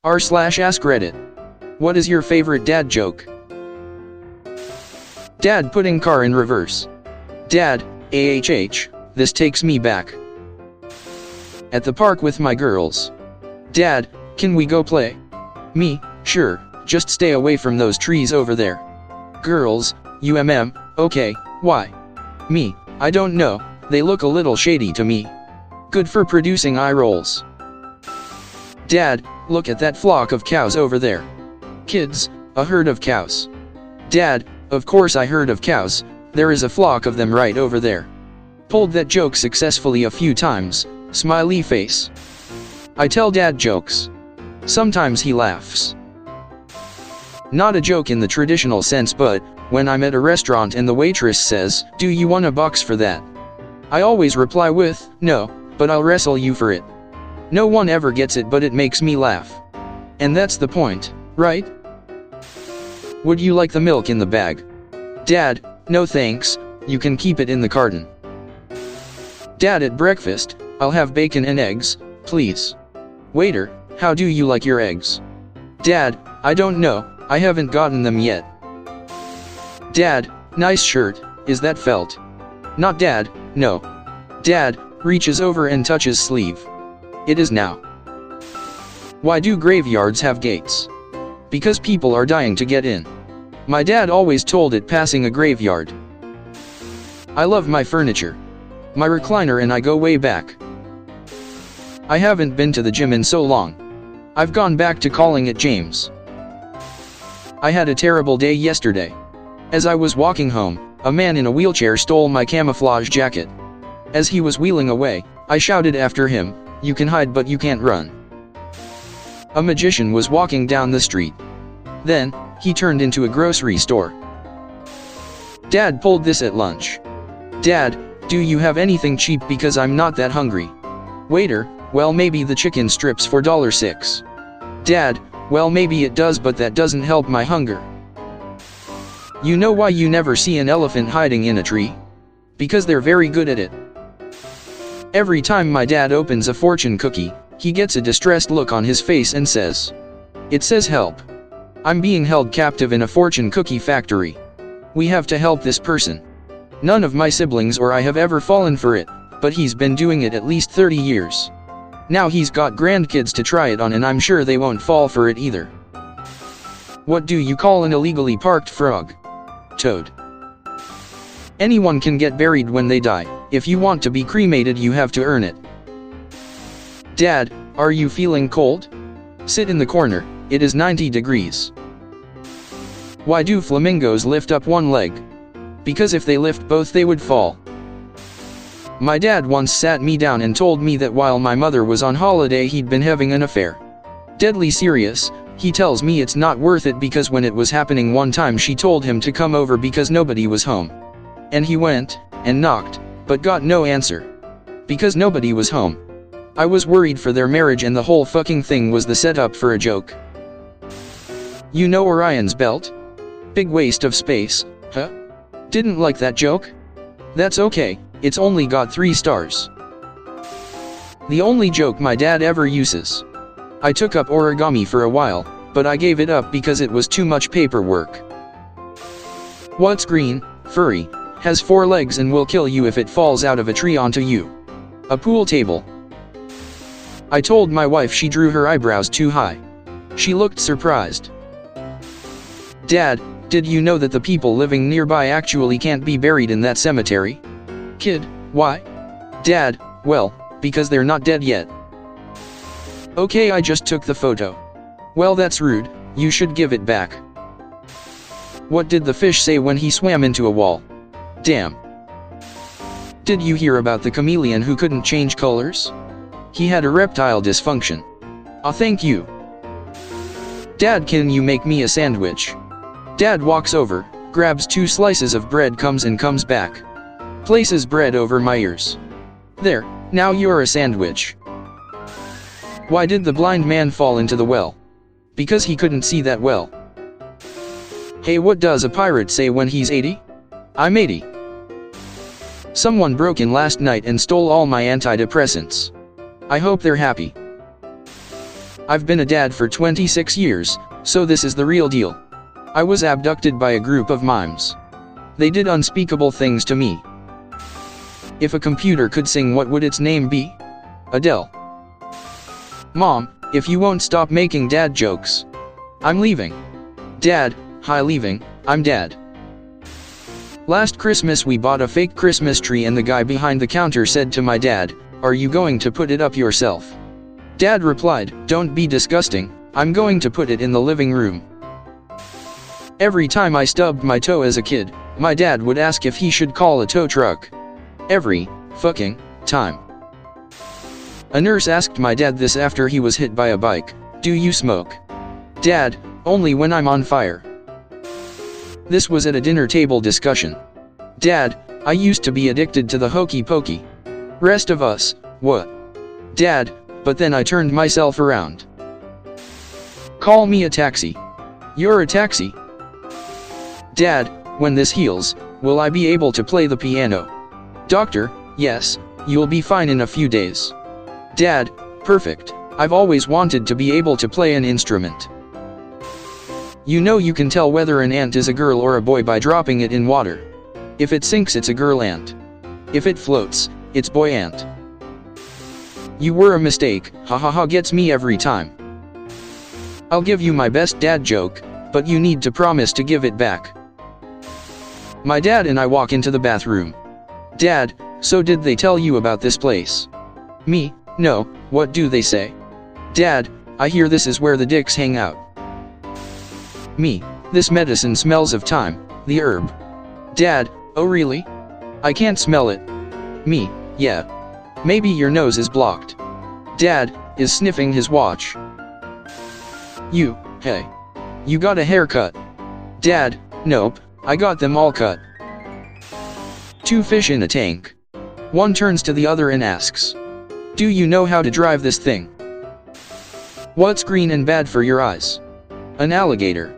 r/Askreddit. What is your favorite dad joke? Dad putting car in reverse. Dad, AHH, this takes me back. At the park with my girls. Dad, can we go play? Me, sure, just stay away from those trees over there. Girls, okay, why? Me, I don't know, they look a little shady to me. Good for producing eye rolls. Dad, look at that flock of cows over there. Kids, a herd of cows. Dad, of course I heard of cows, there is a flock of them right over there. Pulled that joke successfully a few times, smiley face. I tell Dad jokes. Sometimes he laughs. Not a joke in the traditional sense, but when I'm at a restaurant and the waitress says, "Do you want a box for that?" I always reply with, "No, but I'll wrestle you for it." No one ever gets it, but it makes me laugh. And that's the point, right? Would you like the milk in the bag? Dad, no thanks, you can keep it in the carton. Dad, at breakfast, I'll have bacon and eggs, please. Waiter, how do you like your eggs? Dad, I don't know, I haven't gotten them yet. Dad, nice shirt, is that felt? Not Dad, no. Dad, reaches over and touches sleeve. It is now. Why do graveyards have gates? Because people are dying to get in. My dad always told it passing a graveyard. I love my furniture. My recliner and I go way back. I haven't been to the gym in so long. I've gone back to calling it James. I had a terrible day yesterday. As I was walking home, a man in a wheelchair stole my camouflage jacket. As he was wheeling away, I shouted after him, "You can hide but you can't run." A magician was walking down the street. Then, he turned into a grocery store. Dad pulled this at lunch. Dad, do you have anything cheap because I'm not that hungry? Waiter, well maybe the chicken strips for $6. Dad, well maybe it does, but that doesn't help my hunger. You know why you never see an elephant hiding in a tree? Because they're very good at it. Every time my dad opens a fortune cookie, he gets a distressed look on his face and says, "It says help. I'm being held captive in a fortune cookie factory. We have to help this person." None of my siblings or I have ever fallen for it, but he's been doing it at least 30 years. Now he's got grandkids to try it on, and I'm sure they won't fall for it either. What do you call an illegally parked frog? Toad. Anyone can get buried when they die. If you want to be cremated, you have to earn it. Dad, are you feeling cold? Sit in the corner, it is 90 degrees. Why do flamingos lift up one leg? Because if they lift both they would fall. My dad once sat me down and told me that while my mother was on holiday he'd been having an affair. Deadly serious, he tells me it's not worth it because when it was happening one time she told him to come over because nobody was home. And he went, and knocked, but got no answer. Because nobody was home. I was worried for their marriage and the whole fucking thing was the setup for a joke. You know Orion's belt? Big waste of space, huh? Didn't like that joke? That's okay, it's only got 3 stars. The only joke my dad ever uses. I took up origami for a while, but I gave it up because it was too much paperwork. What's green, furry, has 4 legs and will kill you if it falls out of a tree onto you? A pool table. I told my wife she drew her eyebrows too high. She looked surprised. Dad, did you know that the people living nearby actually can't be buried in that cemetery? Kid, why? Dad, well, because they're not dead yet. Okay, I just took the photo. Well, that's rude, you should give it back. What did the fish say when he swam into a wall? Damn. Did you hear about the chameleon who couldn't change colors? He had erectile dysfunction. Ah, thank you. Dad, can you make me a sandwich? Dad walks over, grabs 2 slices of bread, comes back. Places bread over my ears. There, now you're a sandwich. Why did the blind man fall into the well? Because he couldn't see that well. Hey, what does a pirate say when he's 80? I'm 80. Someone broke in last night and stole all my antidepressants. I hope they're happy. I've been a dad for 26 years, so this is the real deal. I was abducted by a group of mimes. They did unspeakable things to me. If a computer could sing, what would its name be? Adele. Mom, if you won't stop making dad jokes, I'm leaving. Dad, hi, leaving, I'm dad. Last Christmas we bought a fake Christmas tree and the guy behind the counter said to my dad, "Are you going to put it up yourself?" Dad replied, "Don't be disgusting, I'm going to put it in the living room." Every time I stubbed my toe as a kid, my dad would ask if he should call a tow truck. Every fucking time. A nurse asked my dad this after he was hit by a bike, "Do you smoke?" Dad, only when I'm on fire. This was at a dinner table discussion. Dad, I used to be addicted to the hokey pokey. Rest of us, what? Dad, but then I turned myself around. Call me a taxi. You're a taxi. Dad, when this heals, will I be able to play the piano? Doctor, yes, you'll be fine in a few days. Dad, perfect. I've always wanted to be able to play an instrument. You know you can tell whether an ant is a girl or a boy by dropping it in water. If it sinks, it's a girl ant. If it floats, it's boy ant. You were a mistake, ha ha ha, gets me every time. I'll give you my best dad joke, but you need to promise to give it back. My dad and I walk into the bathroom. Dad, so did they tell you about this place? Me, no, what do they say? Dad, I hear this is where the dicks hang out. Me, this medicine smells of thyme, the herb. Dad, oh really? I can't smell it. Me, yeah. Maybe your nose is blocked. Dad, is sniffing his watch. You, hey. You got a haircut. Dad, nope, I got them all cut. Two fish in a tank. One turns to the other and asks, "Do you know how to drive this thing?" What's green and bad for your eyes? An alligator.